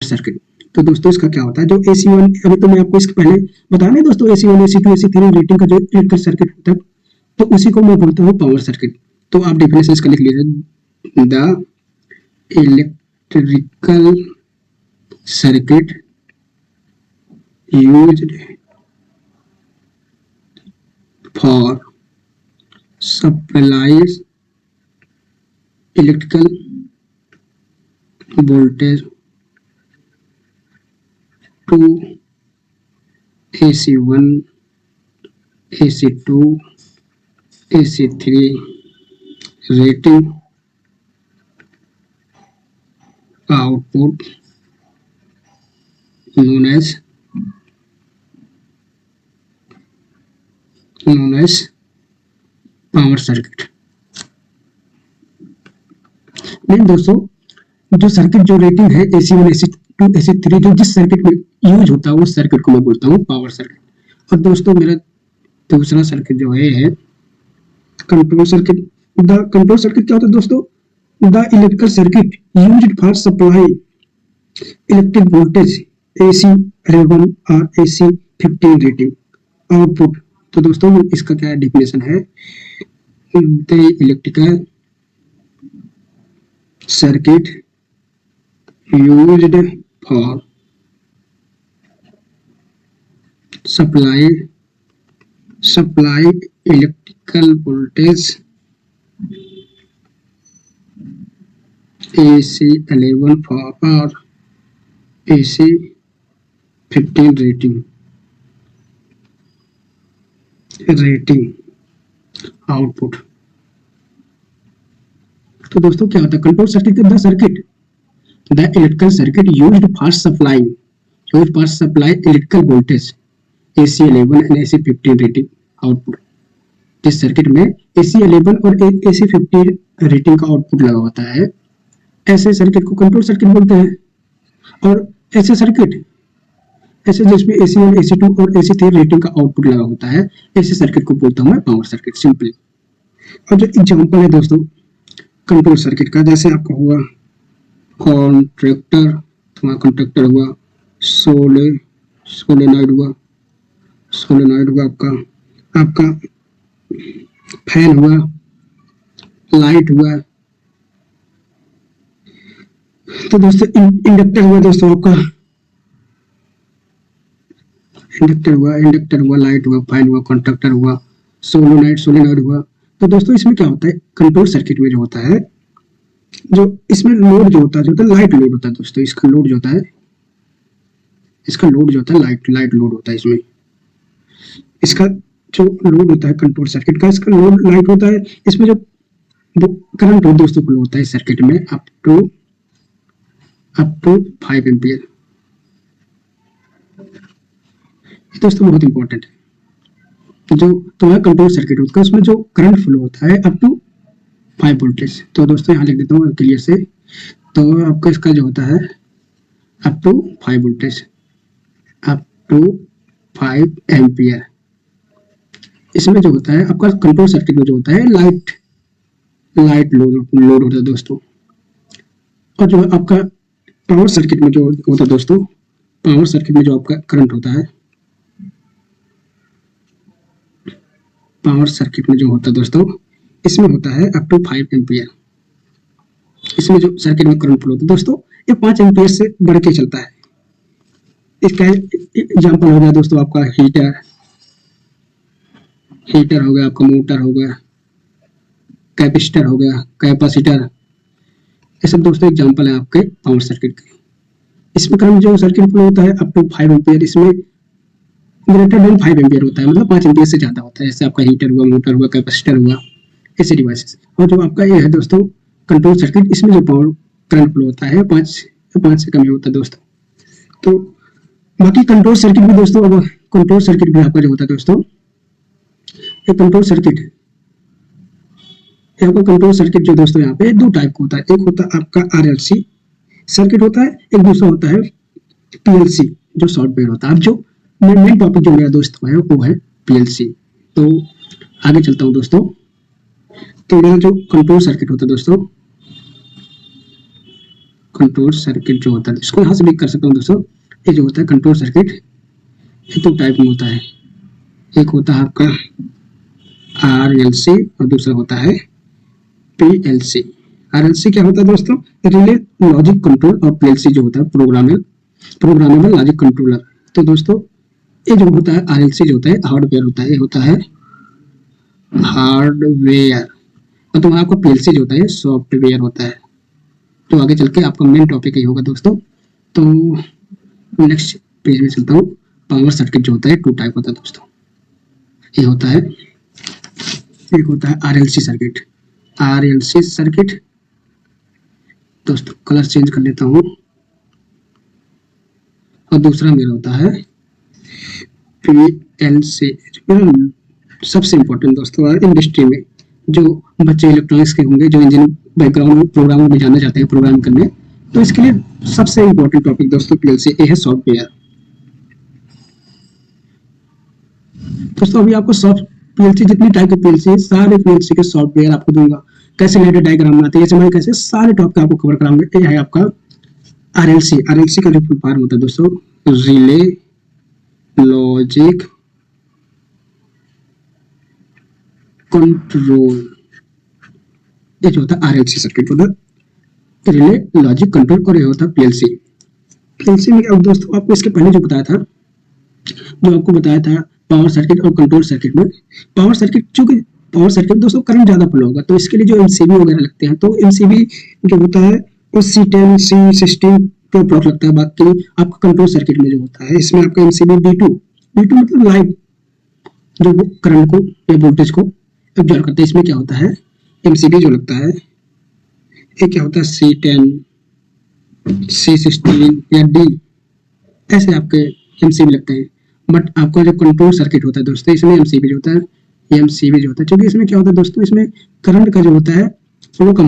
Circuit. तो दोस्तों इसका क्या होता है, जो AC1 अभी तो मैं आपको इसके पहले बताया ना दोस्तों, AC1 AC2 AC3 रेटिंग का जो इलेक्ट्रिकल सर्किट होता है, तो उसी को मैं बोलता हूँ पावर सर्किट। तो आप डेफिनेशन इसका लिख लीजिए, the electrical circuit used for supplies electrical voltage to AC1, AC2, AC3 rating output known as power circuit. नहीं दोस्तों, जो सर्किट जो रेटिंग है AC1 AC2 AC3 जो जिस सर्किट में यूज होता है उस सर्किट को मैं बोलता हूँ पावर सर्किट। और दोस्तों मेरा दूसरा सर्किट जो है control circuit. The control circuit क्या होता है दोस्तों, the electrical circuit used for supply electric voltage AC11 और AC15 रेटिंग आउटपुट। तो दोस्तों इसका क्या डेफिनेशन है, the electrical circuit used for supply electrical voltage AC11 or AC15 rating output. तो दोस्तों क्या होता है control circuit, the circuit the electrical circuit used for supply electrical voltage AC11 and AC15 rating output। जिस circuit में AC11 और AC15 rating का output लगा होता है, ऐसे सर्किट को कंट्रोल सर्किट बोलते हैं। और ऐसे सर्किट ऐसे जिसमें AC1 AC2 और AC3 रेटिंग का आउटपुट लगा होता है, ऐसे सर्किट को बोलता हूँ मैं पावर सर्किट सिंपली। और जो एग्जांपल है दोस्तों कंट्रोल सर्किट का, जैसे आपका हुआ कॉन्ट्रैक्टर, तुम्हारा कॉन्ट्रैक्टर हुआ, सोलेनॉइड हुआ आपका फैन हुआ, लाइट हुआ। तो दोस्तों इंडक्टर हुआ, दोस्तों आपका इंडक्टर हुआ, लाइट हुआ, फैन हुआ, कॉन्ट्रैक्टर हुआ, सोलेनॉइड हुआ। तो दोस्तों इसमें क्या होता है कंट्रोल सर्किट में जो होता है, जो इसमें लोड जो होता है लाइट लोड होता है दोस्तों। इसका लोड जो होता है लाइट लोड होता है। इसमें इसका जो लोड होता है कंट्रोल सर्किट का, इसका लोड लाइट होता है। इसमें जो करंट हो दोस्तों फ्लो होता है इस सर्किट में अप टू 5 एम्पियर। दोस्तों बहुत इंपॉर्टेंट है, जो तुम्हारा कंट्रोल सर्किट होता है उसमें जो करंट फ्लो होता है अप टू 5 वोल्टेज। तो दोस्तों यहाँ लिख देता हूँ क्लियर से। तो आपका इसका जो होता है up to 5 voltage, up to 5 ampere. इसमें जो होता है आपका कंट्रोल सर्किट में जो होता है लाइट लोड होता है दोस्तों। और जो आपका पावर सर्किट में जो होता है दोस्तों, पावर सर्किट में जो आपका करंट होता है, पावर सर्किट में जो होता है दोस्तों, इसमें होता है अप टू 5 एम्पियर। इसमें जो सर्किट में करंट फ्लो होता है दोस्तों, ये 5 एम्पियर से बढ़ के चलता है। इसका एग्जांपल हो गया दोस्तों आपका हीटर हो गया, आपका मोटर हो गया, कैपेसिटर हो गया, कैपेसिटर। ये सब दोस्तों एग्जांपल है आपके पावर सर्किट के। इसमें करंट जो सर्किट फ्लो होता है अप टू 5 एम्पियर, इसमें ग्रेटर देन 5 एम्पियर होता है, मतलब 5 एम्पियर से ज्यादा होता है। जैसे आपका हीटर हुआ, मोटर हुआ, कैपेसिटर हुआ, ऐसे डिवाइसेस। और जो आपका ये है दोस्तों कंट्रोल सर्किट, इसमें जो पावर करंट फ्लो होता है 5 से कम होता है दोस्तों। तो बाकी कंट्रोल सर्किट भी दोस्तों, अब कंट्रोल सर्किट भी आपका जो होता है दोस्तों, ये कंट्रोल सर्किट आपका कंट्रोल सर्किट जो दोस्तों यहाँ पे 2 टाइप का होता है। एक होता है आपका RLC सर्किट होता है, एक दूसरा होता है PLC जो सॉफ्टवेयर होता है। अब जो मेन टॉपिक जो मेरा दोस्त है वो है PLC। तो आगे चलता हूँ दोस्तों। तो मेरा जो कंट्रोल सर्किट होता है दोस्तों, कंट्रोल सर्किट जो होता है, इसको यहाँ से भी कर सकता हूँ दोस्तों। ये जो होता है कंट्रोल सर्किट, ये दो टाइप में होता है, एक होता है आपका RLC और दूसरा होता है PLC। RLC क्या होता है दोस्तों, रिले लॉजिक कंट्रोल, और PLC जो होता है प्रोग्रामेबल लॉजिक कंट्रोलर। तो दोस्तों ये जो होता है RLC जो होता है हार्डवेयर होता है, ये होता है हार्डवेयर, और तो आपका PLC जो होता है सॉफ्टवेयर होता है। तो आगे चल के आपका मेन टॉपिक ही होगा दोस्तों। तो नेक्स्ट पेज में चलता हूँ। पावर सर्किट जो होता है टू टाइप होता है दोस्तों, ये होता है, एक होता है RLC सर्किट, RLC सर्किट दोस्तों, कलर चेंज कर लेता हूँ, और दूसरा मेरा होता है PLC। सबसे इम्पोर्टेंट दोस्तों इंडस्ट्री में जो बच्चे इलेक्ट्रॉनिक्स के होंगे, जो इंजीनियरिंग बैकग्राउंड प्रोग्राम में जाना चाहते हैं प्रोग्राम करने, तो इसके लिए सबसे इम्पोर्टेंट टॉपिक दोस्तों PLC, ये है सॉफ्टवेयर। दोस्तों अभी आपको PLC जितनी टाइप के PLC है, सारे PLC के सॉफ्टवेयर आपको दूंगा, कैसे लेटर डायग्राम बनाते हैं, कैसे सारे टॉपिक आपको कवर कराऊंगा। ये है आपका RLC का जो फुल फॉर्म होता है दोस्तों, रिले लॉजिक कंट्रोल। ये जो होता है RLC सर्किट होता है रिले लॉजिक कंट्रोल, और ये होता है PLC में अब दोस्तों आपको इसके पहले जो बताया था, जो आपको बताया था पावर सर्किट और कंट्रोल सर्किट में, पावर सर्किट चूंकि पावर सर्किट दोस्तों करंट ज्यादा फ्लो होगा, तो इसके लिए जो MCB वगैरह लगते हैं, तो MCB जो होता है वो C10 C16 पे ब्लॉक लगता है। बाकी आपका कंट्रोल सर्किट में जो होता है, इसमें आपका MCB B2 मतलब लाइव जो करंट को या वोल्टेज को एब्जॉर्ब करता है। इसमें क्या होता है MCB जो लगता है, ये क्या होता है C10 C16 या D, ऐसे आपके MCB लगते हैं। बट आपका जो कंट्रोल सर्किट होता है दोस्तों, इसमें MCB जो होता है, क्योंकि इसमें क्या होता है दोस्तों, इसमें करंट का जो होता है वो कम